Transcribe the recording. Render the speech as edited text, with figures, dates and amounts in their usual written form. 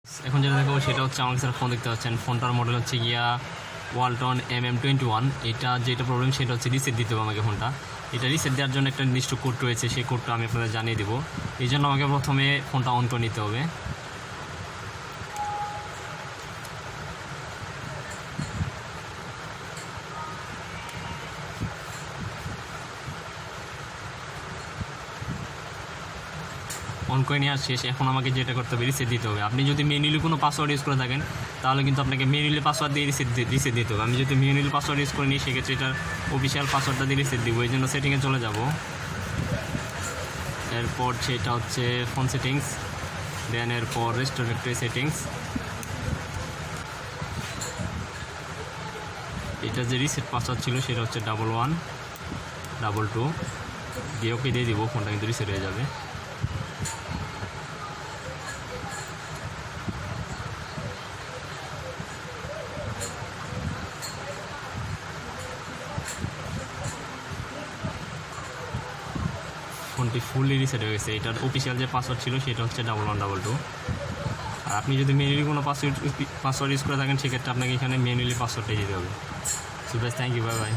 এখন যেটা দেখাবো সেটা হচ্ছে আমার কাছে ফোন দেখতে পাচ্ছেন, ফোনটার মডেল হচ্ছে গিয়া ওয়ালটন mm21। এটা যেটা প্রবলেম সেটা হচ্ছে রিসেট দিতে হবে আমাকে ফোনটা। এটা রিসেট দেওয়ার জন্য একটা নির্দিষ্ট কোড রয়েছে, সেই কোডটা আমি আপনাদের জানিয়ে দেবো। এই জন্য আমাকে প্রথমে ফোনটা অন করে নিতে হবে। অন করে নেওয়ার শেষ। এখন আমাকে যেটা করতে হবে রিসেট দিতে হবে। আপনি যদি ম্যানুয়ালি কোনো পাসওয়ার্ড ইউজ করে থাকেন তাহলে কিন্তু আপনাকে ম্যানুয়ালি পাসওয়ার্ড দিয়ে রিসেট দিতে হবে। আমি যদি ম্যানুয়ালি পাসওয়ার্ড ইউজ করে নিই সেক্ষেত্রে এটার অফিসিয়াল পাসওয়ার্ডটা দিয়ে রিসেট দিব। এই জন্য সেটিংয়ে চলে যাব। এরপর সেটা হচ্ছে ফোন সেটিংস, দেন এরপর রেস্টোর ডিরেক্টরি সেটিংস। এটা যে রিসেট পাসওয়ার্ড ছিল সেটা হচ্ছে 1122 দিয়ে ওকে দিয়ে দিব। ফোনটা কিন্তু রিসেট হয়ে যাবে। ফোনটি ফুললি রিসেট হয়ে গেছে। এটার অফিসিয়াল যে পাসওয়ার্ড ছিল সেটা হচ্ছে 1122। আর আপনি যদি ম্যানুয়ালি কোনো পাসওয়ার্ড ইউজ করে থাকেন সেক্ষেত্রে আপনাকে এখানে ম্যানুয়ালি পাসওয়ার্ডটাই দিতে হবে। So guys, thank you, bye by.